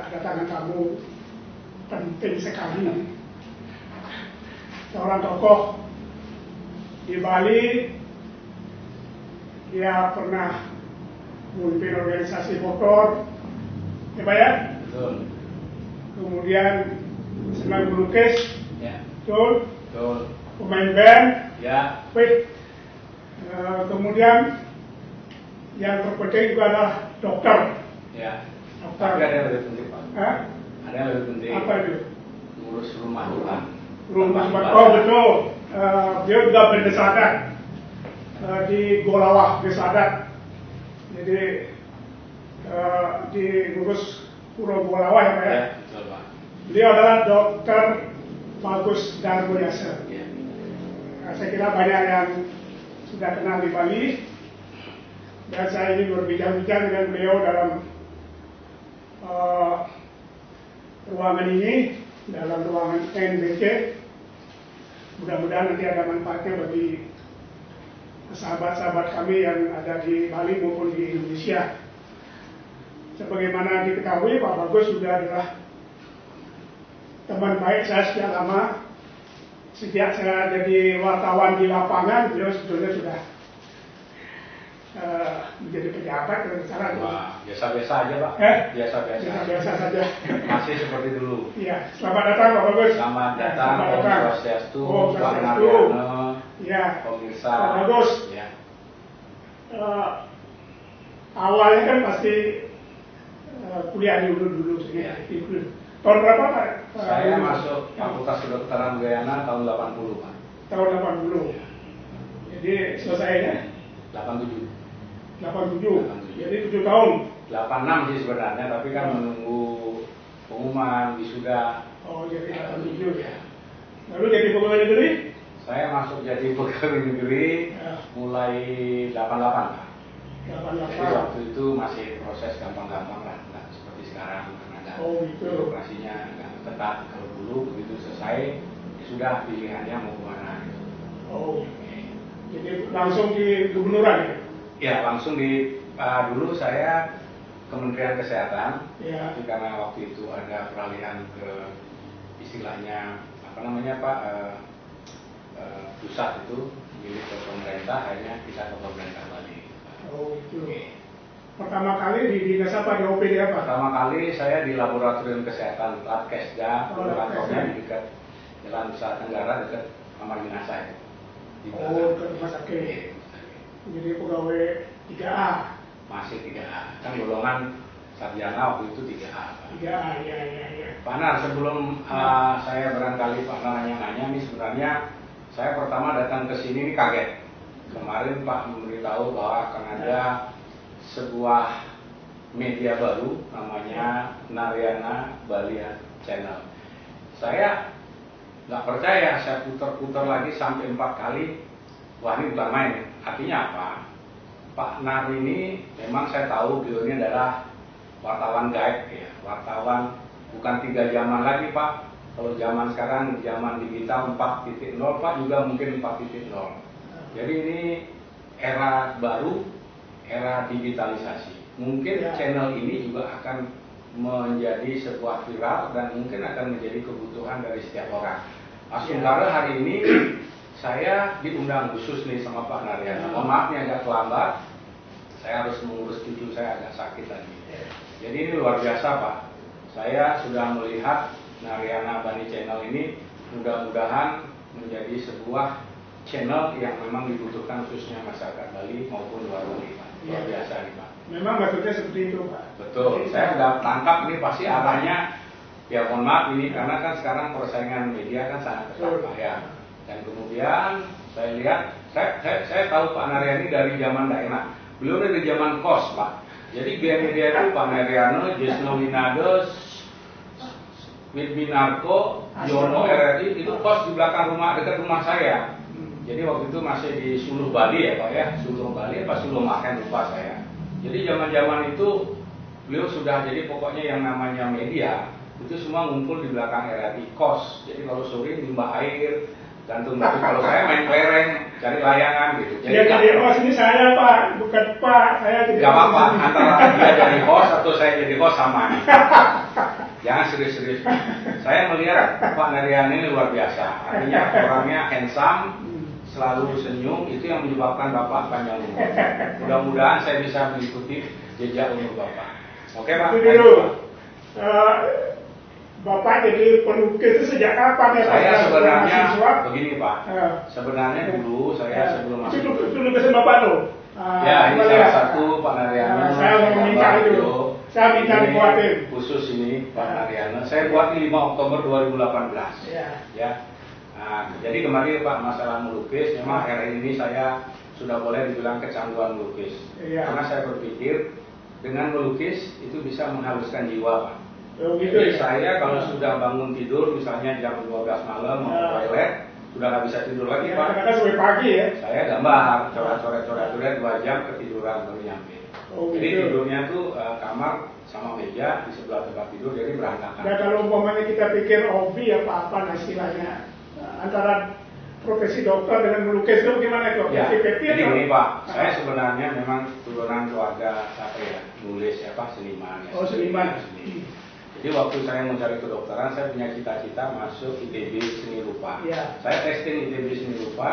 kedatangan tamu penting sekali. Seorang tokoh di Bali, dia pernah memimpin organisasi folklor, ya Pak ya? Betul. Kemudian senang melukis, Ya. betul? Betul. Pemain band, Ya. baik. Kemudian yang terpenting juga adalah dokter. Ya. Dokter. Tapi ada yang lebih penting, Pak. Hah? Ada yang lebih penting. Apa itu? Ngurus rumah Tuhan. Rumah ibadah. Oh betul. Dia juga berdesa adat di Golawah, desa adat. Jadi di ngurus Pura Golawah ya Pak ya. Ya, betul Pak. Beliau adalah Dokter Bagus Darmoyasa. Ya. Saya kira banyak yang sudah kenal di Bali, dan saya ingin berbincang-bincang dengan beliau dalam ruangan ini, dalam ruangan NBC. Mudah-mudahan nanti ada manfaatnya bagi sahabat-sahabat kami yang ada di Bali maupun di Indonesia. Sebagaimana diketahui, Pak Bagus sudah adalah teman baik saya sejak lama. Sejak saya jadi wartawan di lapangan, beliau sebetulnya sudah menjadi pejabat dan sekarang. Wah, biasa-biasa aja Pak. Biasa-biasa saja. Masih seperti dulu. Iya, selamat datang Pak Bagus. Selamat datang, Om Swastiastu, Om Pak Swastiastu. Naryono, Iya, pemirsa. Pak Bagus. Ya. Awalnya kan pasti kuliah dulu Iya. Tahun berapa Pak? Saya masuk Fakultas Kedokteran Udayana tahun 80 Pak. Tahun 80. Jadi selesainya 87. 87. Jadi 7 tahun. 86 sih sebenarnya, tapi kan menunggu pengumuman wisuda. Oh, jadi 87 ya. Lalu jadi pegawai negeri? Saya masuk jadi pegawai negeri mulai 88 Pak. 88. Jadi waktu itu masih proses gampang-gampang lah, nggak seperti sekarang karena ada birokrasinya nggak ketat. Kalau dulu begitu selesai ya sudah pilihannya mau kemana gitu. Oh, jadi langsung di gubernuran ya? Ya langsung di dulu saya Kementerian Kesehatan, Ya. tapi karena waktu itu ada peralihan ke istilahnya apa namanya Pak pusat itu milik ke pemerintah, akhirnya kita ke pemerintah Bali. Oh itu. Pertama kali di dinas apa, di OPD apa? Pertama kali saya di Laboratorium Kesehatan Labkesda, kantornya di dekat Jalan Nusa Tenggara dekat kamar jenazah itu. Di Oh, ke rumah sakit. Jadi pegawai 3A. Masih 3A. Kan golongan sarjana waktu itu 3A. Pak. 3A, ya. Pak Nar, sebelum saya barangkali Pak Nar nanya-nanya, ini sebenarnya saya pertama datang ke sini ini kaget. Kemarin Pak memberitahu bahwa akan ada sebuah media baru namanya Naryana Balia Channel. Saya nggak percaya, saya putar-putar lagi sampai 4 kali. Wah ini bukan main. Artinya apa? Pak Nar ini memang saya tahu beliau ini adalah wartawan gaib ya, wartawan bukan 3 zaman lagi Pak. Kalau zaman sekarang zaman digital 4.0, Pak juga mungkin 4.0. Jadi ini era baru, era digitalisasi. Mungkin channel ini juga akan menjadi sebuah viral dan mungkin akan menjadi kebutuhan dari setiap orang. Sementara hari ini saya diundang khusus nih sama Pak Naryana. Mohon maaf nih agak terlambat, saya harus mengurus cucu saya agak sakit tadi. Jadi ini luar biasa Pak. Saya sudah melihat Naryana Bani Channel ini mudah-mudahan menjadi sebuah channel yang memang dibutuhkan khususnya masyarakat Bali maupun luar Bali Pak. Luar biasa nih Pak. Memang maksudnya seperti itu Pak. Betul, saya sudah tangkap ini pasti arahnya. Ya mohon maaf ini karena kan sekarang persaingan media kan sangat ketat Pak ya. Dan kemudian saya lihat, saya tahu Pak Naryana ini dari zaman tidak enak. Beliau dari zaman kos Pak. Jadi media itu Pak Naryana, Jesno Winado, Widminarko, Yono RRI itu kos di belakang rumah, dekat rumah saya. Jadi waktu itu masih di Suluh Bali ya Pak ya, Suluh Bali apa Suluh Maken lupa saya. Jadi zaman-zaman itu beliau sudah jadi pokoknya yang namanya media itu semua ngumpul di belakang RRI kos. Jadi kalau sore limbah air, gantung batu. Kalau saya main kelereng, cari layangan gitu. Jadi kos ini saya Pak, bukan Pak, saya jadi. Gak apa-apa, antara dia jadi host atau saya jadi host sama. Jangan serius-serius. Saya melihat Pak Nerian ini luar biasa. Artinya orangnya handsome, selalu senyum, itu yang menyebabkan Bapak panjang umur. Mudah-mudahan saya bisa mengikuti jejak umur Bapak. Oke Pak? Itu dulu. Bapak jadi pelukis itu sejak kapan ya Pak? Saya sebenarnya Mahasiswa? begini Pak. Sebenarnya dulu saya sebelum masuk. Itu lukisan Bapak tuh? Ya, ini salah satu Pak Nariano. Saya mau minta itu. Saya minta dibuatin. Khusus ini Pak Nariano. Saya buat di 5 Oktober 2018. Ya. Nah, jadi kemarin Pak masalah melukis, memang akhir ini saya sudah boleh dibilang kecanduan melukis. Karena saya berpikir dengan melukis itu bisa menghaluskan jiwa Pak. Jadi saya kalau sudah bangun tidur, misalnya jam 12 malam mau ke toilet, sudah nggak bisa tidur lagi Pak. Karena sampai pagi ya. Saya gambar, coret-coret 2 jam ketiduran baru nyampe. Jadi tidurnya tuh kamar sama meja di sebelah tempat tidur, jadi berantakan. Dan kalau umpamanya kita pikir hobi apa istilahnya antara profesi dokter dengan melukis itu gimana kok? Ya, jadi gini Pak, saya sebenarnya memang turunan keluarga nulis seniman. Oh seniman. Jadi waktu saya mencari kedokteran, saya punya cita-cita masuk ITB Seni Rupa. Saya testing ITB Seni Rupa,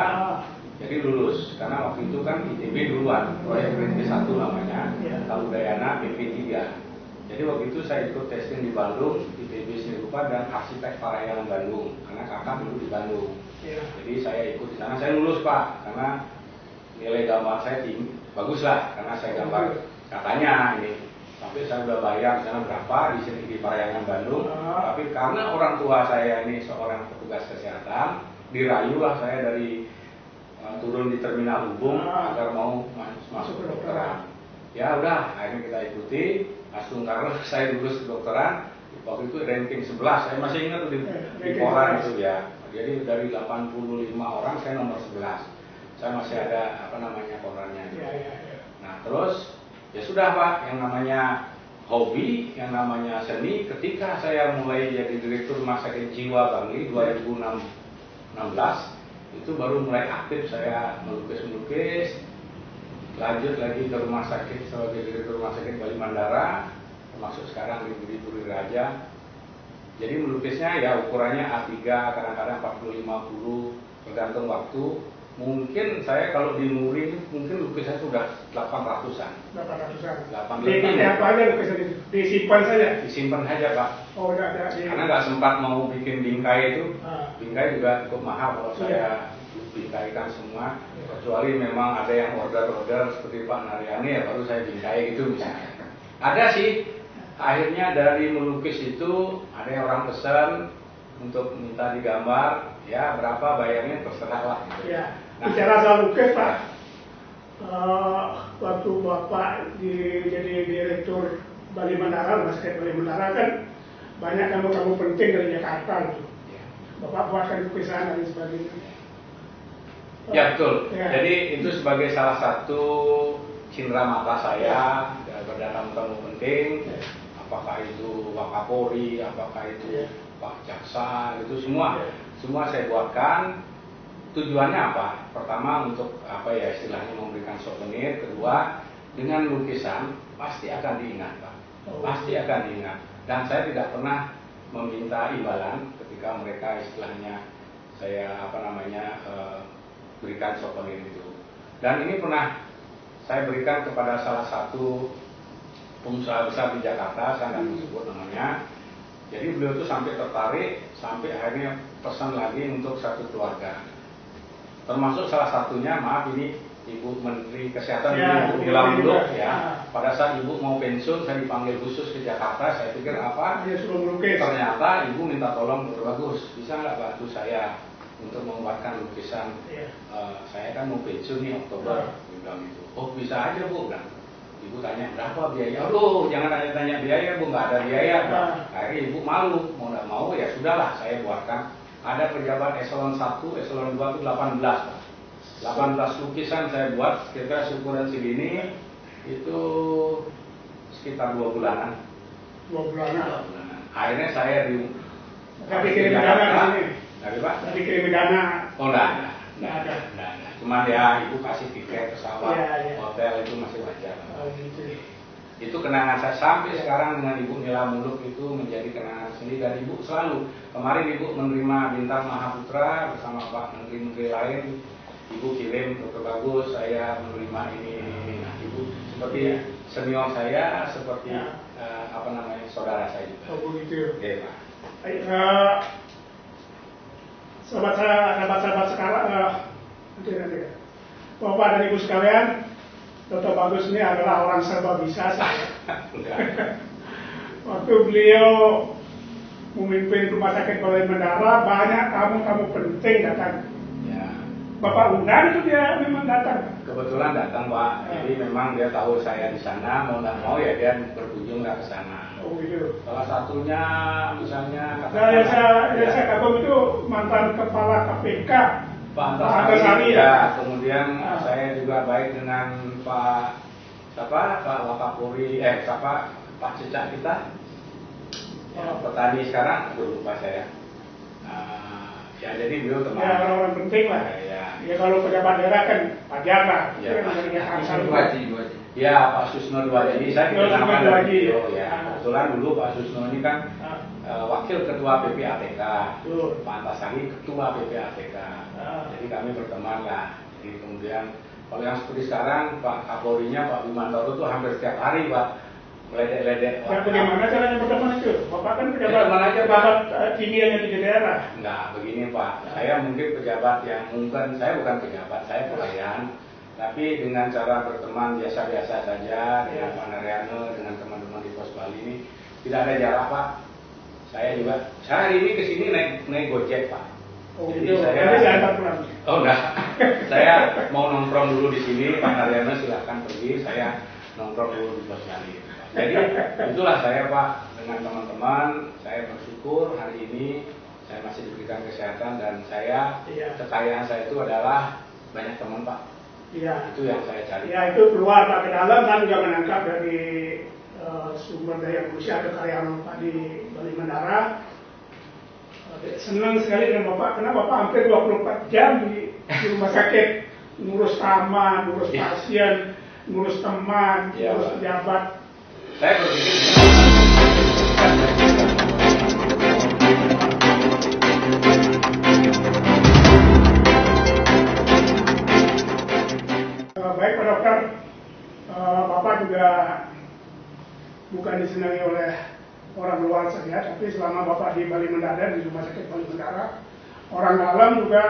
jadi lulus. Karena waktu itu kan ITB duluan, proyek perintis 1 namanya, Taludayana PP3. Jadi waktu itu saya ikut testing di Bandung, ITB Seni Rupa dan Arsitek Parahyangan Bandung, karena kakak dulu di Bandung. Jadi saya ikut di sana, saya lulus Pak, karena nilai gambar saya tinggi, bagus lah, karena saya gambar katanya ini. Tapi saya udah bayar di sana berapa di sini di Parahyangan Bandung. Tapi karena orang tua saya ini seorang petugas kesehatan, dirayulah saya dari turun di terminal Ubung agar mau masuk ke kedokteran. Ya udah, akhirnya kita ikuti. Asungkar saya lulus kedokteran. Waktu itu ranking 11, saya masih ingat tuh di koran itu ya. Jadi dari 85 orang saya nomor 11. Saya masih ada korannya. Nah terus ya sudah Pak, yang namanya hobi, yang namanya seni, ketika saya mulai jadi direktur Rumah Sakit Jiwa Bangli 2016, itu baru mulai aktif saya melukis-melukis, lanjut lagi ke rumah sakit sebagai direktur Rumah Sakit Bali Mandara, termasuk sekarang di Puri Raja. Jadi melukisnya ya ukurannya A3, kadang-kadang 40-50, tergantung waktu. Mungkin saya kalau di Muri mungkin lukisan sudah 800-an. 8 lebih. Apa aja lukisan itu? Disimpan saja? Disimpan saja Pak. Oh udah ada. Karena nggak sempat mau bikin bingkai itu. Bingkai juga cukup mahal kalau saya bingkaikan semua. Kecuali memang ada yang order-order seperti Pak Naryani ya baru saya bingkai gitu misalnya. Ada sih. Akhirnya dari melukis itu ada yang orang pesan untuk minta digambar. Ya berapa bayarnya terserah lah gitu. Bicara soal lukis Pak, waktu Bapak jadi direktur Bali Mandara, Rumah Sakit Bali Mandara kan banyak kamu penting dari Jakarta gitu. Bapak buatkan lukisan dan sebagainya. Ya betul. Jadi itu sebagai salah satu cindera mata saya berdatang tamu penting. Apakah itu Wakapolri, apakah itu Pak Jaksa, itu semua saya buatkan. Tujuannya apa? Pertama untuk istilahnya memberikan souvenir. Kedua, dengan lukisan pasti akan diingat Pak. Pasti akan diingat. Dan saya tidak pernah meminta imbalan ketika mereka istilahnya saya berikan souvenir itu. Dan ini pernah saya berikan kepada salah satu pengusaha besar di Jakarta, saya nggak sebut namanya. Jadi beliau itu sampai tertarik, sampai akhirnya pesan lagi untuk satu keluarga. Termasuk salah satunya, maaf ini Ibu Menteri Kesehatan Ibu Gilang Muluk ya. Pada saat Ibu mau pensiun, saya dipanggil khusus ke Jakarta. Saya pikir apa? Ternyata Ibu minta tolong, bagus, bisa nggak bantu saya untuk membuatkan lukisan? Saya kan mau pensiun nih Oktober, bilang itu. Oh bisa aja Bu, bilang. Ibu tanya berapa biaya? Aduh, jangan tanya biaya Bu, nggak ada biaya. Akhirnya Ibu malu, mau nggak mau ya sudahlah saya buatkan. Ada pejabat eselon 1, eselon 2 itu 18 Pak. 18 lukisan saya buat, kira-kira ukuran segini, itu sekitar 2 bulanan. 2 bulanan? Akhirnya saya dikirim dana di sini? Dari Pak? Dikirim dana? Oh enggak ada. Cuman ya Ibu kasih tiket pesawat, hotel itu masih wajar. Itu kenangan saya sampai sekarang dengan Ibu Nila Muluk itu menjadi kenangan sendiri, dan Ibu selalu, kemarin Ibu menerima Bintang Mahaputra bersama Pak Menteri-Menteri lain, Ibu kirim Dr. Bagus, saya menerima ini. Nah, Ibu seperti senior saya, seperti saudara saya juga. Oh begitu. Oke, Pak. Sahabat-sahabat sekarang, Bapak dan Ibu sekalian, Dr. Bagus ini adalah orang serba bisa. Waktu beliau memimpin Rumah Sakit Balai Mandara, banyak tamu-tamu penting datang. Ya. Bapak undang itu dia memang datang. Kebetulan datang, Pak. Jadi memang dia tahu saya di sana, mau nggak mau ya dia berkunjung ke sana. Oh gitu. Salah satunya misalnya saya kagum itu mantan kepala KPK Pak Antasari ya. Kemudian saya juga baik dengan Pak Wakapuri, Pak Cecak kita, petani sekarang, lupa saya. Ya jadi beliau teman. Ya orang-orang penting lah. Ya kalau pejabat daerah kan wajar lah. Ya, Ya Pak Susno Dwaji, saya kenalkan dari beliau ya. Kebetulan dulu Pak Susno ini kan wakil ketua PPATK, Pak Antasari ketua PPATK. Jadi kami berteman lah. Jadi kemudian kalau yang seperti sekarang Pak Kapolrinya Pak Bimantoro itu hampir setiap hari Pak meledek-ledek. Ya bagaimana caranya berteman itu? Bapak kan pejabat tinggi yang di daerah. Enggak, begini Pak. Saya mungkin pejabat saya bukan pejabat, saya pelayan. Tapi dengan cara berteman biasa-biasa saja dengan Pak Narayana, dengan teman-teman di Pos Bali ini tidak ada jarak Pak. Saya hari ini kesini naik Gojek Pak. Oh, jadi gitu. saya pulang. Oh enggak, saya mau nongkrong dulu di sini, Pak Narayana silahkan pergi, saya nongkrong dulu di Pos Bali. Jadi itulah saya Pak, dengan teman-teman, saya bersyukur hari ini saya masih diberikan kesehatan dan kekayaan saya itu adalah banyak teman Pak. Iya. Itu yang saya cari. Ya itu keluar Pak ke dalam kan juga menangkap dari sumber daya manusia kekayaan Pak di Balai Mandara. Senang sekali dengan Bapak, karena Bapak hampir 24 jam di rumah sakit, ngurus taman, ngurus pasien, ngurus teman, ngurus pejabat. Saya berpikir baik Pak Dokter, Bapak juga bukan disenangi oleh orang luar saja, tapi selama Bapak di Balai Mandara, di Rumah Sakit Balai Mandara, orang dalam juga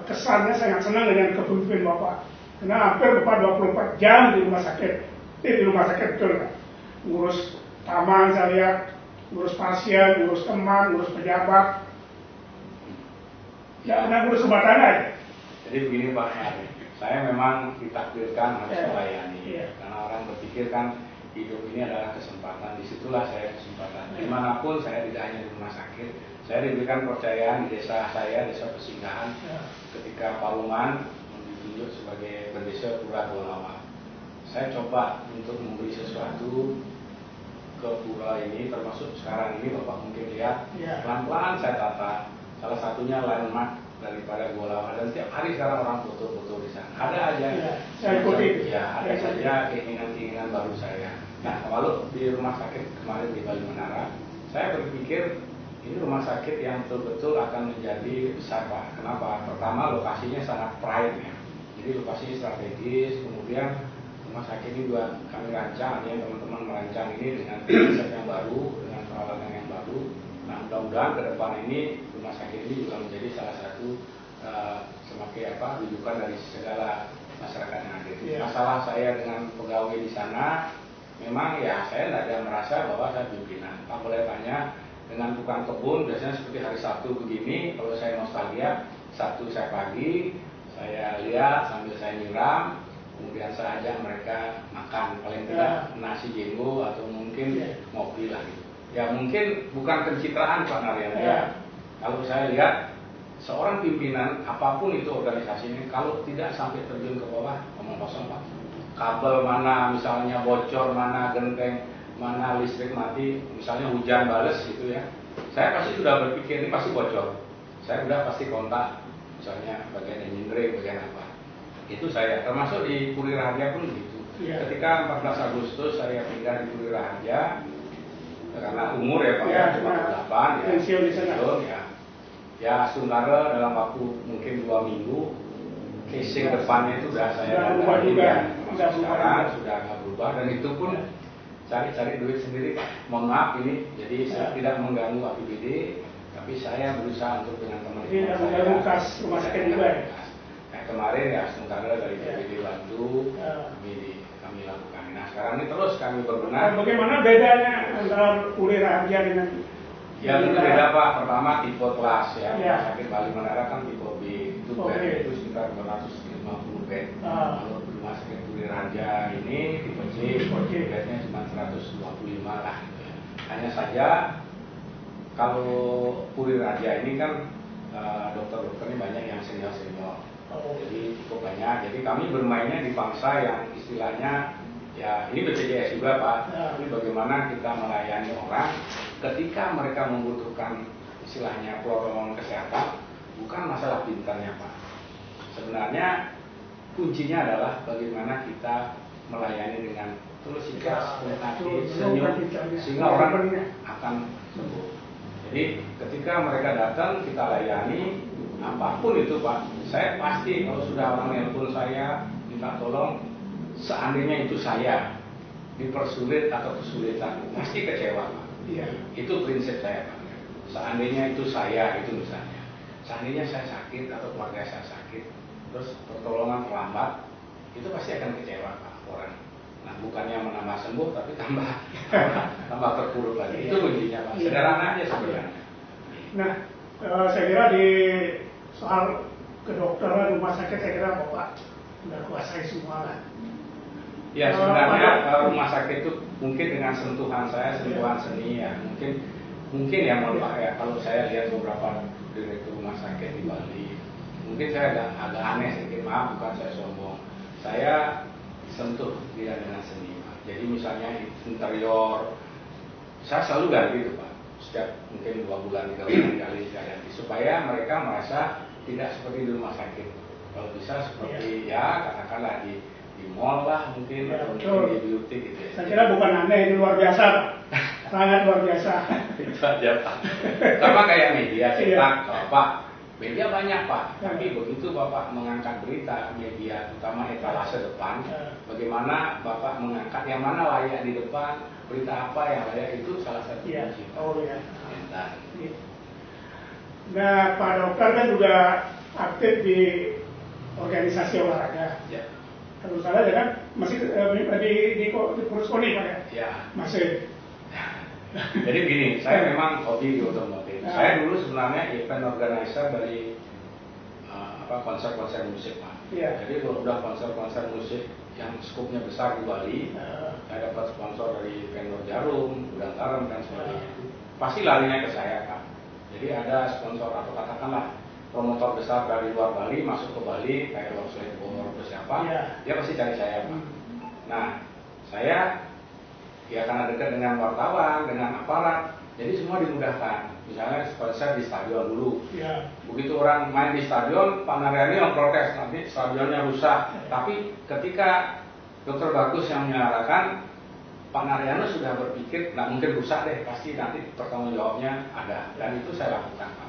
kesannya sangat senang dengan kepemimpinan Bapak. Karena hampir Bapak 24 jam di rumah sakit betul kan? Ngurus taman saya lihat, ngurus pasien, ngurus teman, ngurus pejabat. Ya, karena ngurus rumah tangga ya. Jadi begini Pak, saya memang ditakdirkan harus melayani. Karena orang berpikir kan hidup ini adalah kesempatan, disitulah saya kesempatan. Dimanapun saya tidak hanya di rumah sakit, saya diberikan kepercayaan di desa saya, desa Pesinggahan, ketika Pak Luman ditunjuk sebagai Bendesa Pura Dolawa. Saya coba untuk memberi sesuatu ke pura ini, termasuk sekarang ini Bapak mungkin lihat, pelan-pelan saya tata. Salah satunya landmark daripada Gua Lawa, dan tiap hari sekarang orang foto-foto di sana. Ada aja, ada saja keinginan-keinginan baru saya. Nah, kalau di rumah sakit kemarin di Balai Mandara, saya berpikir ini rumah sakit yang betul-betul akan menjadi besar Pak. Kenapa? Pertama, lokasinya sangat prime ya. Jadi lokasinya strategis. Kemudian rumah sakit ini juga kami rancang, artinya teman-teman merancang ini dengan konsep yang baru, dengan peralatan yang baru. Nah, mudah-mudahan ke depan ini rumah sakit ini juga menjadi salah satu semakin rujukan dari segala masyarakat yang ada. Masalah saya dengan pegawai di sana, memang ya saya tidak ada merasa bahwa saya pimpinan. Pak boleh tanya, dengan tukang kebun biasanya seperti hari Sabtu begini, kalau saya nostalgia, Sabtu saya pagi, saya lihat sambil saya nyiram, kemudian saya ajak mereka makan, paling tidak nasi jenggo atau mungkin ngopi lah gitu. Ya mungkin bukan pencitraan Pak Narayana. Kalau saya lihat seorang pimpinan apapun itu organisasinya, kalau tidak sampai terjun ke bawah, ngomong kosong Pak. Kabel mana misalnya bocor, mana genteng, mana listrik mati, misalnya hujan bales gitu ya. Saya pasti sudah berpikir ini pasti bocor. Saya sudah pasti kontak, misalnya bagian engineering, bagian apa. Itu saya, termasuk di Kurir Harja pun begitu. Ketika 14 Agustus saya pindah di Puri Raharja karena umur ya Pak, cuma 8 ya, pensiun ya. Ya sementara dalam waktu mungkin 2 minggu casing depannya itu sudah saya ganti ya. Sekarang sudah nggak berubah dan itu pun cari-cari duit sendiri Pak. Mohon maaf ini, jadi saya tidak mengganggu APBD, tapi saya berusaha untuk dengan teman-teman saya. Kas rumah sakit juga ya? Nah, kemarin ya sementara dari APBD bantu, kami lakukan. Nah sekarang ini terus kami berbenah. Bagaimana bedanya antara Puri Raharja dengan? Ya itu beda Pak. Pertama tipe kelas ya. Rumah sakit Bali Menara kan tipe B, itu bed itu sekitar 250 bed. Kalau rumah sakit Puri Raharja ini tipe C, bednya cuma 125 lah. Hanya saja kalau Puri Raharja ini kan dokter-dokternya banyak yang senior-senior. Jadi cukup banyak. Jadi kami bermainnya di bangsa yang istilahnya ya ini BPJS juga Pak. Ini bagaimana kita melayani orang ketika mereka membutuhkan istilahnya protokol kesehatan, bukan masalah pintarnya Pak. Sebenarnya kuncinya adalah bagaimana kita melayani dengan tulus ikhlas, senyum, sehingga orang akan sembuh. Jadi ketika mereka datang kita layani apapun itu Pak. Saya pasti kalau sudah orang nelpon saya minta tolong, seandainya itu saya dipersulit atau kesulitan, pasti kecewa Pak. Itu prinsip saya Pak. Seandainya itu saya, itu misalnya seandainya saya sakit atau keluarga saya sakit, terus pertolongan terlambat, itu pasti akan kecewa Pak orang. Nah bukannya menambah sembuh, tapi tambah terpuruk lagi. Itu kuncinya Pak. Sederhana aja sebenarnya. Nah saya kira di soal kedokteran rumah sakit saya kira Bapak sudah kuasai semua lah. Ya sebenarnya rumah sakit itu mungkin dengan sentuhan saya, sentuhan seni ya, mungkin ya mohon maaf ya kalau saya lihat beberapa direktur rumah sakit di Bali, mungkin saya agak aneh sedikit, maaf bukan saya sombong, saya sentuh dia dengan seni Pak. Jadi misalnya interior saya selalu ganti itu Pak, setiap mungkin 2 bulan 3 bulan kali saya ganti supaya mereka merasa tidak seperti di rumah sakit. Kalau bisa seperti ya katakanlah di mall lah mungkin atau mungkin di beauty gitu ya. Saya kira bukan aneh, itu luar biasa Pak. Sangat luar biasa. Itu aja Pak. Sama kayak media cetak Pak. Media banyak Pak. Tapi begitu Bapak mengangkat berita media, terutama etalase depan, bagaimana Bapak mengangkat yang mana layak di depan, berita apa yang layak, itu salah satu kunci. Nah Pak Dokter kan juga aktif di organisasi olahraga. Kalau salah ya kan masih di Kurus Koni Pak ya? Ya. Masih. Jadi begini, saya memang hobi di otomotif. Saya dulu sebenarnya event organizer dari konser-konser musik Pak. Jadi kalau udah konser-konser musik yang skupnya besar di Bali, saya dapat sponsor dari vendor jarum, gudang garam dan sebagainya. Pasti larinya ke saya Pak. Jadi ada sponsor atau katakanlah promotor besar dari luar Bali masuk ke Bali, kayak Lorslet Bogor atau siapa, dia pasti cari saya Pak. Nah, saya ya karena dekat dengan wartawan, dengan aparat, jadi semua dimudahkan. Misalnya konser di stadion dulu, begitu orang main di stadion, Pak Naryani yang protes, nanti stadionnya rusak. Tapi ketika Dokter Bagus yang menyalakan, Pak Naryani sudah berpikir, nggak mungkin rusak deh, pasti nanti pertanggung jawabnya ada. Dan itu saya lakukan Pak.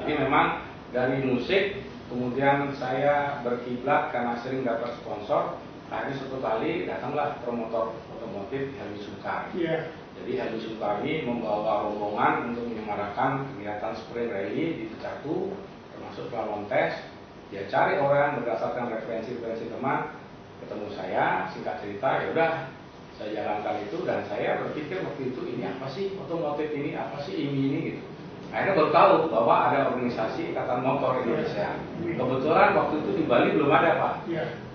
Jadi memang dari musik, kemudian saya berkiblat karena sering dapat sponsor. Akhirnya suatu kali datanglah promotor otomotif Helmi Sungkar. Jadi Helmi Sungkar ini membawa rombongan untuk menyemarakan kegiatan sprint rally di Cicatu, termasuk lawan tes. Dia cari orang berdasarkan referensi teman, ketemu saya, singkat cerita, ya udah saya jalankan itu dan saya berpikir waktu itu ini apa sih otomotif ini, apa sih ini gitu. Akhirnya baru tahu bahwa ada organisasi Ikatan Motor Indonesia. Kebetulan waktu itu di Bali belum ada Pak.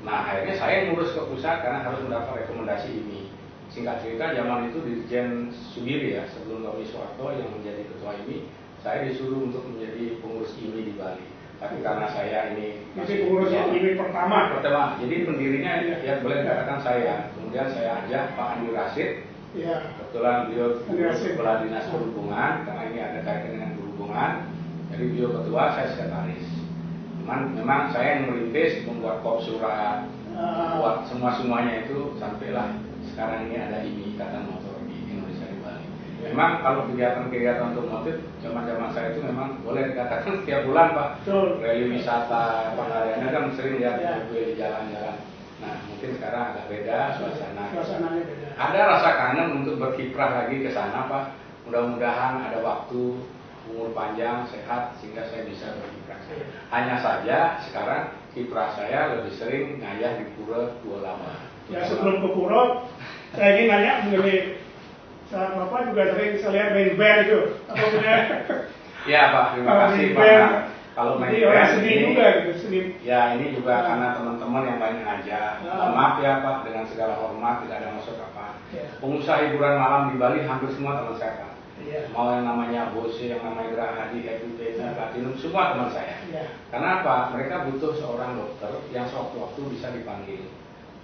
Nah akhirnya saya ngurus ke pusat karena harus mendapat rekomendasi ini. Singkat cerita zaman itu Dirjen Sugiri ya, sebelum Tommy Soeharto yang menjadi ketua ini, saya disuruh untuk menjadi pengurus IMI di Bali. Tapi karena saya ini masih pengurus IMI pertama, jadi pendirinya ya boleh dikatakan saya. Kemudian saya ajak Pak Andi Rasid. Kebetulan beliau kepala dinas perhubungan, karena ini ada kaitan dengan perhubungan. Jadi beliau ketua, saya sekretaris. Memang saya yang merintis, membuat kop surat, buat semuanya itu sampailah sekarang ini ada IMI, Ikatan Motor di Indonesia di Bali. Memang kalau kegiatan-kegiatan otomotif zaman saya itu memang boleh dikatakan setiap bulan Pak. Rally wisata, penariannya kan sering lihat mobil di jalan-jalan. Nah mungkin sekarang agak beda suasananya beda. Ada rasa kangen untuk berkiprah lagi ke sana Pak. Mudah-mudahan ada waktu, umur panjang, sehat sehingga saya bisa berkiprah. Hanya saja sekarang kiprah saya lebih sering ngayah di Pura Dua Lama. Ya sebelum ke Pura, saya ingin nanya mengenai Bapak juga sering saya lihat main band itu, apa punya? Ya Pak, terima kasih Pak. Kalau main band seni ini, juga gitu, seni. Ya ini juga karena teman-teman yang banyak ngajak. Maaf ya Pak, dengan segala hormat tidak ada maksud apa. Pengusaha hiburan malam di Bali hampir semua teman saya Pak. Mau yang namanya Bose, yang namanya Gerahadi, Happy Platinum, semua teman saya. Karena apa? Mereka butuh seorang dokter yang sewaktu-waktu bisa dipanggil.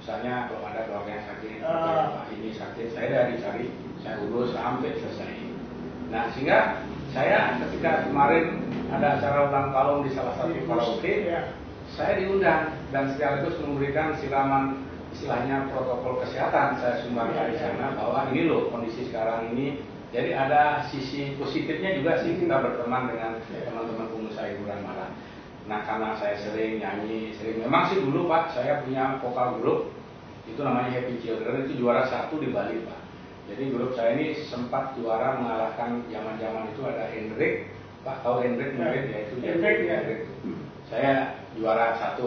Misalnya kalau ada keluarga yang sakit, Pak ini sakit, saya dari cari, saya urus sampai selesai. Nah sehingga saya ketika kemarin ada acara ulang tahun di salah satu karaoke, saya diundang dan sekaligus memberikan siraman istilahnya protokol kesehatan saya sumbangkan di sana bahwa ini loh kondisi sekarang ini. Jadi ada sisi positifnya juga sih kita berteman dengan teman-teman pengusaha hiburan malam. Nah karena saya sering nyanyi, memang sih dulu Pak saya punya vokal grup itu namanya Happy Children, itu juara 1 di Bali Pak. Jadi grup saya ini sempat juara mengalahkan zaman itu ada Hendrik, Pak tahu Hendrik mungkin ya itu Hendrik. Saya juara 1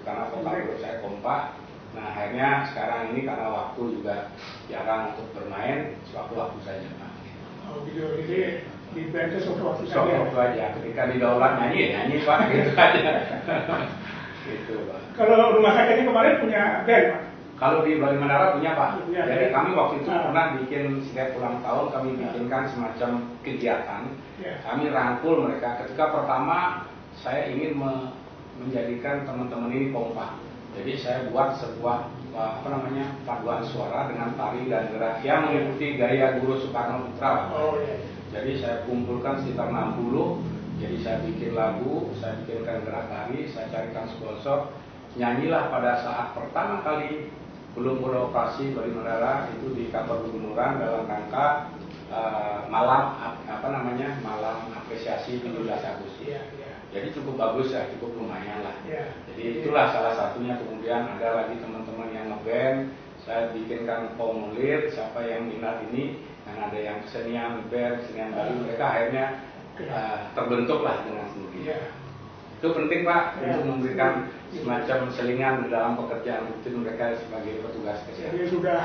karena vokal grup saya kompak. Nah akhirnya sekarang ini karena waktu juga jarang untuk bermain, sewaktu-waktu saja Pak. Oh gitu, jadi di band itu sewaktu-waktu saja. Sewaktu aja, ketika di daulat nyanyi Pak, gitu aja. Gitu Pak. Kalau rumah sakit ini kemarin punya band Pak? Kalau di Bali Mandara punya Pak. Jadi kami waktu itu pernah bikin setiap ulang tahun kami bikinkan semacam kegiatan. Kami rangkul mereka. Ketika pertama saya ingin menjadikan teman-teman ini kompak. Jadi saya buat sebuah paduan suara dengan tari dan gerak yang mengikuti gaya Guru Soekarno Putra. Jadi saya kumpulkan sekitar 60. Jadi saya bikin lagu, saya bikinkan gerak tari, saya carikan sponsor. Nyanyilah pada saat pertama kali belum beroperasi Bali Mandara itu di kantor gubernuran dalam rangka malam apresiasi 17 Agustus. Jadi cukup bagus ya, cukup lumayan lah. Jadi itulah salah satunya. Kemudian ada lagi teman-teman yang ngeband, saya bikinkan formulir siapa yang minat ini, yang ada yang kesenian band, kesenian Bali, mereka akhirnya terbentuklah dengan sendirinya. Itu penting Pak untuk memberikan semacam selingan dalam pekerjaan rutin mereka sebagai petugas kesehatan. Jadi sudah.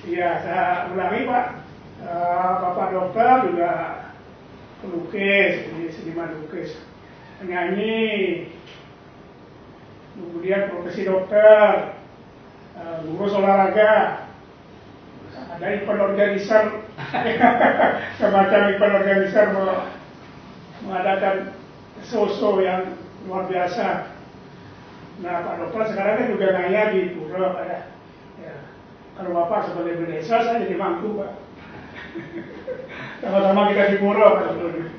Iya, saya ulangi Pak. Bapak dokter juga pelukis, seniman lukis, penyanyi, kemudian profesi dokter, ngurus olahraga, ada event organizer, semacam event organizer mengadakan show yang luar biasa. Nah Pak dokter sekarang kan juga ngayah di Pura Pak ya. Kalau Bapak sebagai Indonesia, saya jadi mampu Pak. Sama-sama kita di Pura Pak dokter.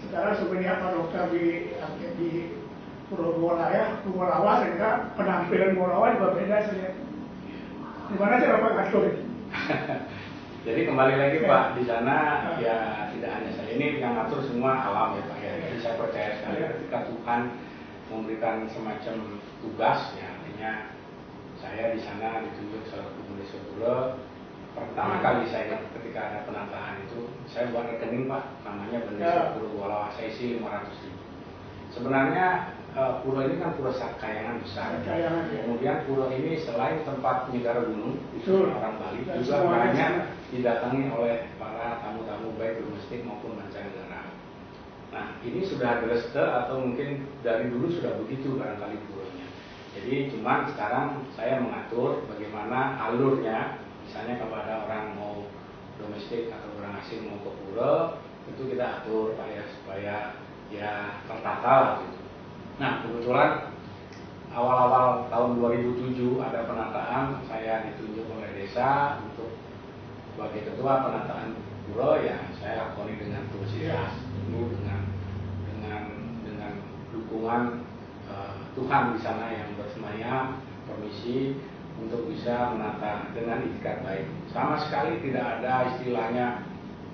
Sekarang sebenarnya Pak dokter di Pura Lawas, saya penampilan Pura Lawas juga beda saya. Gimana cara Pak ngatur ini? Jadi kembali lagi Pak, di sana ya tidak hanya saya, ini yang ngatur semua alam ya Pak ya. Jadi saya percaya sekali ketika Tuhan memberikan semacam tugas ya, artinya saya di sana ditunjuk selaku Indonesia Pura. Pertama kali saya ingat ketika ada penataan itu, saya buat rekening Pak, namanya Indonesia Pura Walawa, saya isi 500.000. Sebenarnya pura ini kan pura kayangan besar. Kemudian pura ini selain tempat penyegar gunung, itu orang Bali juga banyak didatangi oleh para tamu-tamu baik domestik maupun mancanegara. Nah ini sudah direste atau mungkin dari dulu sudah begitu barangkali puranya. Jadi cuman sekarang saya mengatur bagaimana alurnya, misalnya kepada orang mau domestik atau orang asing mau ke pura, itu kita atur Pak ya supaya ya tertata lah gitu. Nah kebetulan awal-awal tahun 2007 ada penataan, saya ditunjuk oleh desa untuk sebagai ketua penataan pura, ya saya lakoni dengan tulus dulu dengan dukungan Tuhan di sana yang bersemayam, permisi untuk bisa menata dengan itikat baik. Sama sekali tidak ada istilahnya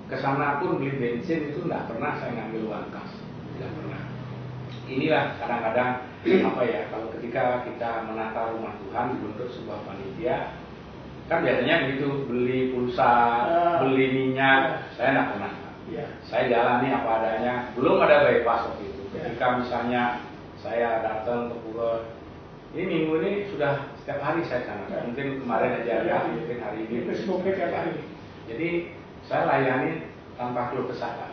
kesana pun beli bensin itu tidak pernah saya ngambil uang kas, tidak pernah. Inilah kadang-kadang apa ya, kalau ketika kita menata rumah Tuhan dibentuk sebuah panitia, kan biasanya gitu, beli pulsa, beli minyak, saya tidak pernah. Saya jalani apa adanya, belum ada bypass waktu itu. Ketika misalnya saya datang ke pura, ini minggu ini sudah setiap hari saya sana. Mungkin kemarin aja ya, mungkin hari ini. Jadi saya layani tanpa keluh kesah.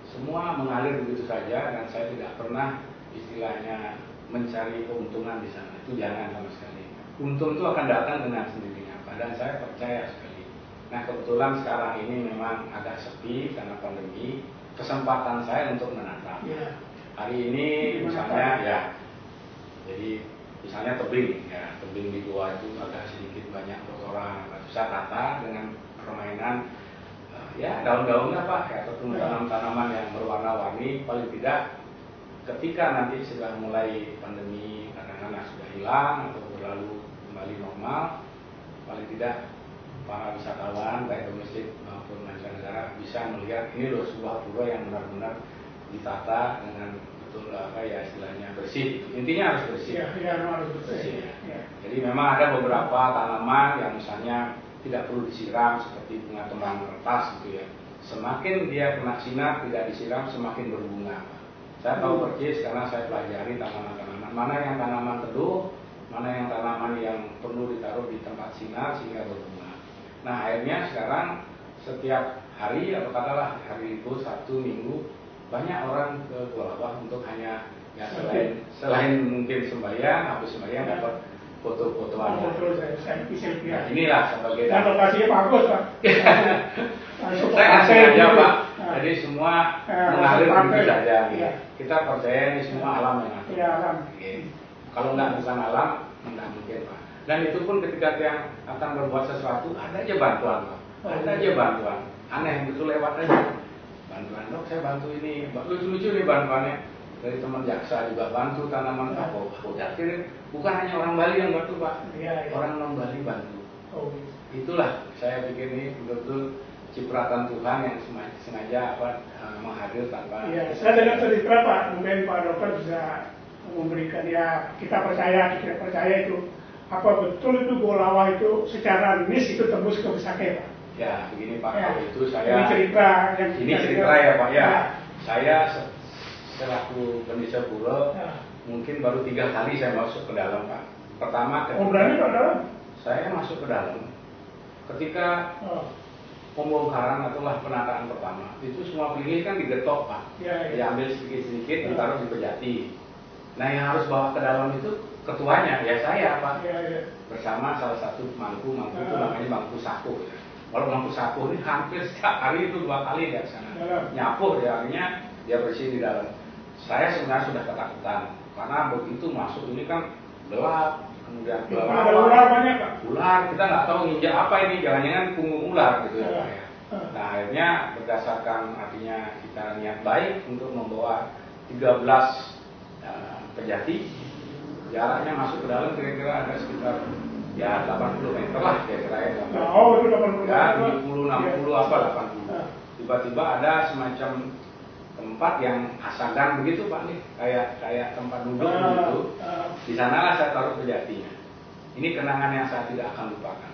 Semua mengalir begitu saja dan saya tidak pernah istilahnya mencari keuntungan di sana. Itu jangan sama sekali. Untung itu akan datang dengan sendirinya. Dan saya percaya sekali. Nah kebetulan sekarang ini memang agak sepi karena pandemi. Kesempatan saya untuk menata. Hari ini misalnya ya, jadi misalnya tebing di gua itu agak sedikit banyak kotoran, bisa tata dengan permainan ya daun-daunnya Pak, ataupun tanaman-tanaman yang berwarna-warni. Paling tidak ketika nanti sudah mulai pandemi kadang-kadang sudah hilang atau berlalu kembali normal, paling tidak para wisatawan baik domestik maupun mancanegara bisa melihat ini loh sebuah pura yang benar-benar ditata dengan betul apa ya istilahnya bersih. Intinya harus bersih. Harus bersih. Jadi memang ada beberapa tanaman yang misalnya tidak perlu disiram seperti bunga kembang kertas gitu ya. Semakin dia kena sinar tidak disiram semakin berbunga. Saya tahu persis karena saya pelajari tanaman-tanaman mana yang tanaman teduh, mana yang tanaman yang perlu ditaruh di tempat sinar sehingga berbunga. Nah akhirnya sekarang setiap hari atau katakanlah hari libur Sabtu Minggu banyak orang ke Gua Lawah untuk hanya ya selain mungkin sembahyang, habis sembahyang dapat foto-fotoan. Nah, inilah sebagai dan lokasinya bagus Pak. Saya ngasih aja Pak. Jadi semua mengalir begitu saja. Kita percaya ini semua alam yang ada. Alam. Kalau nggak bukan alam, nggak mungkin Pak. Dan itu pun ketika yang akan berbuat sesuatu ada aja bantuan Pak. Ada aja bantuan. Aneh betul lewat aja. Bantuan dok, saya bantu ini, lucu-lucu nih bantuannya dari teman jaksa juga bantu tanaman aku udah kirim, bukan hanya orang Bali yang bantu Pak, orang non Bali bantu. Itulah saya pikir ini betul-betul cipratan Tuhan yang sengaja menghadir tanpa. Saya dengar cerita Pak, mungkin Pak Dokter bisa memberikan ya kita percaya, tidak percaya itu apa betul itu Gua Lawah itu secara nis itu tembus ke Besakeh Pak. Ya begini Pak, kalau itu saya ini cerita ya Pak ya. Saya selaku pendeta pura mungkin baru 3 kali saya masuk ke dalam Pak. Pertama berani Pak dalam? Saya masuk ke dalam ketika pembongkaran atau penataan pertama itu semua pelingis kan digetok Pak, diambil sedikit-sedikit ditaruh di pejati. Nah yang harus bawa ke dalam itu ketuanya ya saya Pak, bersama salah satu mangku itu namanya mangku sapu. Kalau mangku sapu ini hampir setiap hari itu 2 kali dia sana nyapu, artinya dia bersih di dalam. Saya sebenarnya sudah ketakutan karena begitu masuk ini kan gelap, kemudian ada ular banyak Pak. Ular, kita nggak tahu nginjak apa ini, jangan-jangan punggung ular gitu ya Pak ya. Nah akhirnya berdasarkan artinya kita niat baik untuk membawa 13 pejati, jaraknya masuk ke dalam kira-kira ada sekitar ya 80 meter lah kira-kira ya. Itu 80 ya 70, 60 apa 80. Tiba-tiba ada semacam tempat yang asagan begitu Pak nih, kayak tempat duduk begitu. Di sanalah saya taruh pejatinya. Ini kenangan yang saya tidak akan lupakan.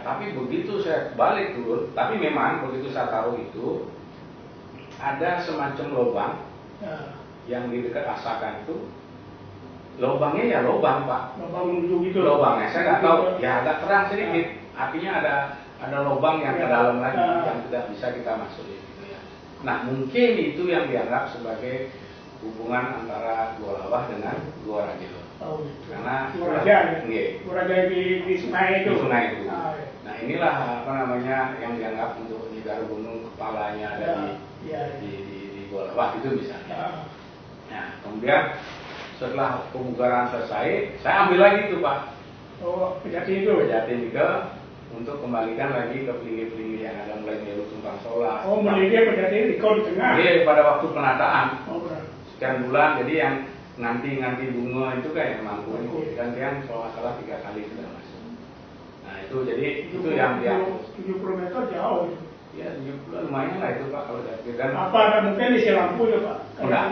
Tapi begitu saya balik turun, tapi memang begitu saya taruh itu ada semacam lubang yang di dekat asagan itu. Lubangnya ya lubang Pak. Lubang menuju gitu. Lubangnya saya nggak tahu. Ya agak terang sedikit. Artinya ada lubang yang ke dalam lagi yang tidak bisa kita masukin. Gitu ya. Nah mungkin itu yang dianggap sebagai hubungan antara Gua Lawah dengan Gua Raja. Karena Gua Raja di sungai itu. Di sungai itu. Nah inilah yang dianggap untuk Nyi Gunung kepalanya ada di Gua Lawah itu misalnya. Nah kemudian setelah pemugaran selesai, saya ambil lagi itu Pak. Oh, Kejati itu? Kejati ke untuk kembalikan lagi ke pelinggir-pelinggir yang ada mulai Meru Tumpang Sola. Oh, melinggir Kejati di kau di tengah? Iya, pada waktu penataan. Oh, benar. Sekian bulan, jadi yang nanti bunga itu kan yang mampu ini gantian kalau nggak salah 3 kali sudah masuk. Nah itu jadi itu yang 70 meter jauh itu. Ya 70 lumayan lah itu Pak kalau dari dan apa ada mungkin isi lampu ya Pak? Enggak.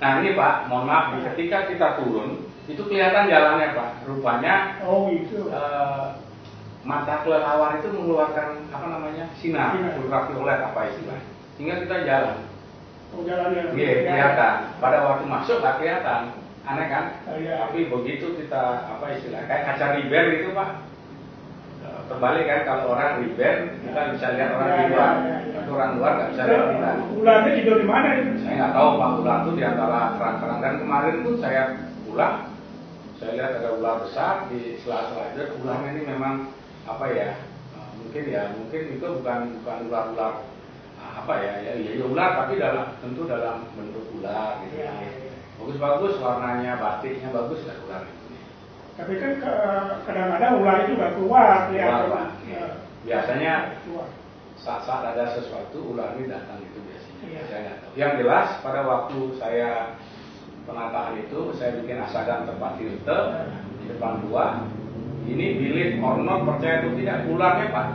Nah ini Pak, mohon maaf ketika kita turun itu kelihatan jalannya Pak, rupanya gitu. Mata kelelawar itu mengeluarkan apa namanya sinar ultraviolet apa istilahnya, sehingga kita jalan. Oh, jalannya. Iya, kelihatan. Pada waktu masuk nggak kelihatan, aneh kan? Iya. Tapi begitu kita apa istilah kayak kaca riber gitu Pak. Terbalik kan kalau orang riber kita bisa lihat orang di luar, tapi orang luar nggak bisa lihat kita. Ularnya tidur di mana itu? Saya nggak tahu Pak, ular itu di antara kerang-kerang. Dan kemarin pun saya pulang, saya lihat ada ular besar di sela-sela itu. Ularnya ini memang apa ya? Mungkin itu bukan ular-ular apa ya ular tapi tentu dalam bentuk ular gitu ya. Bagus warnanya, batiknya bagus lah ular itu. Tapi kan kadang-kadang ular itu nggak keluar ya. Biasanya saat ada sesuatu ular ini datang itu biasanya. Saya nggak tahu. Yang jelas pada waktu saya penataan itu saya bikin asagan tempat filter di depan gua. Ini bilik ornot percaya atau tidak ularnya Pak.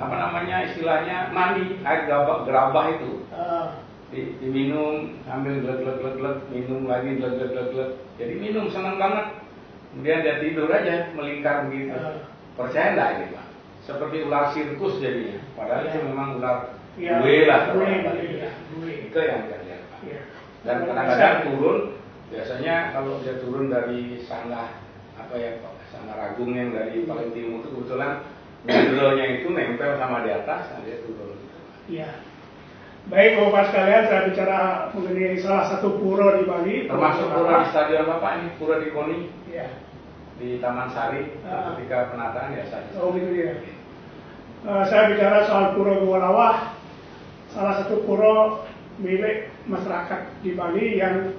Apa namanya istilahnya mandi air gerabah itu diminum sambil glek minum lagi glek jadi minum senang banget, kemudian dia tidur aja melingkar begitu. Percaya enggak ini Pak, seperti ular sirkus jadinya, padahal itu memang ular gue lah itu yang kita lihat Pak. Dan kadang-kadang turun, biasanya kalau dia turun dari sanggah sanggah ragung yang dari paling timur itu kebetulan modelnya itu nempel sama di atas, nah dia turun. Iya. Baik Bapak sekalian, saya bicara mengenai salah satu pura di Bali. Termasuk pura di stadion Bapak ini, pura di Koni. Iya. Di Taman Sari, ketika penataan ya saya. Oh gitu ya. Saya bicara soal Pura Gua Lawah, salah satu pura milik masyarakat di Bali yang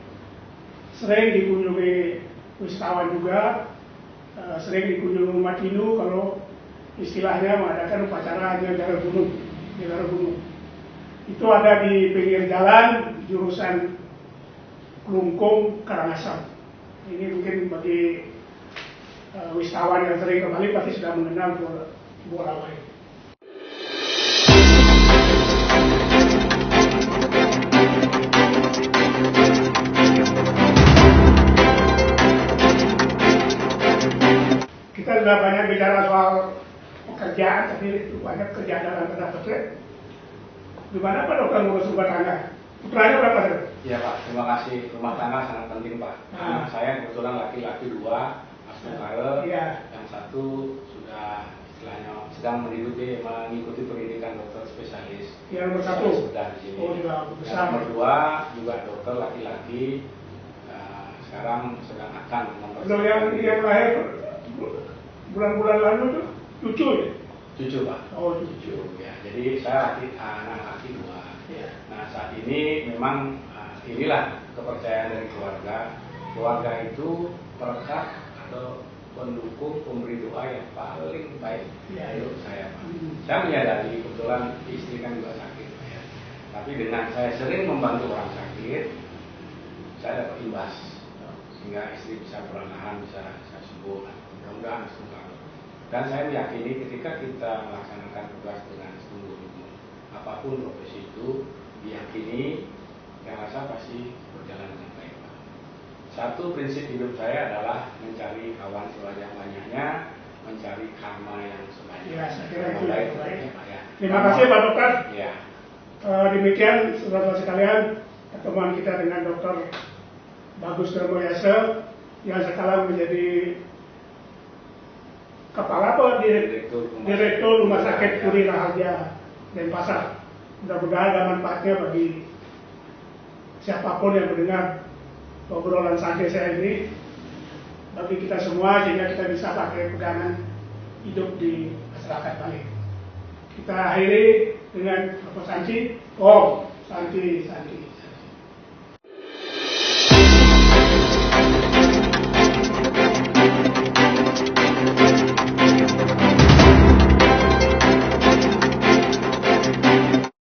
sering dikunjungi wisatawan juga, sering dikunjungi umat Hindu kalau istilahnya mengadakan upacara Nyagara Gunung. Itu ada di pinggir jalan jurusan Klungkung Karangasem. Ini mungkin bagi wisatawan yang sering ke Bali pasti sudah mengenal Gua Lawah ini. Kita sudah banyak bicara soal pekerjaan, tapi itu banyak kerjaan dalam tanda petik. Gimana Pak dokter ngurus rumah tangga? Putranya berapa sih? Iya Pak, terima kasih. Rumah tangga sangat penting Pak. Saya kebetulan laki-laki 2, asmukare, yang satu sudah istilahnya sedang mengikuti pendidikan dokter spesialis. Yang nomor 1 sudah di sini. Oh, juga besar. Yang nomor 2 juga dokter laki-laki. Sekarang sedang akan nomor. Yang lahir bulan-bulan lalu tuh cucu ya? Cucu Pak. Oh cucu. Ya, jadi saya anak laki 2. Ya. Nah saat ini memang inilah kepercayaan dari keluarga. Keluarga itu perekat atau pendukung pemberi doa yang paling baik untuk saya Pak. Saya menyadari kebetulan istri kan juga sakit Pak ya. Tapi dengan saya sering membantu orang sakit, saya dapat imbas sehingga istri bisa perlahan bisa sembuh. Mudah-mudahan sembuh. Dan saya meyakini ketika kita melaksanakan tugas dengan sungguh-sungguh, apapun profesi itu diyakini, yang rasa pasti berjalan dengan baik. Satu prinsip hidup saya adalah mencari kawan sebanyak-banyaknya, mencari karma yang sebanyak. Ya, saya kira itu baik. Ya. Terima kasih Pak Dokter. Ya. Demikian saudara-saudara sekalian pertemuan kita dengan Dr. Bagus Darmoyasa yang sekarang menjadi Kepala Direktur Rumah Sakit Puri Raharja Denpasar. Mudah-mudahan ada manfaatnya bagi siapapun yang mendengar obrolan santai saya ini, bagi kita semua, sehingga kita bisa pakai pegangan hidup di masyarakat Bali. Kita akhiri dengan Bapak Santi. Santi.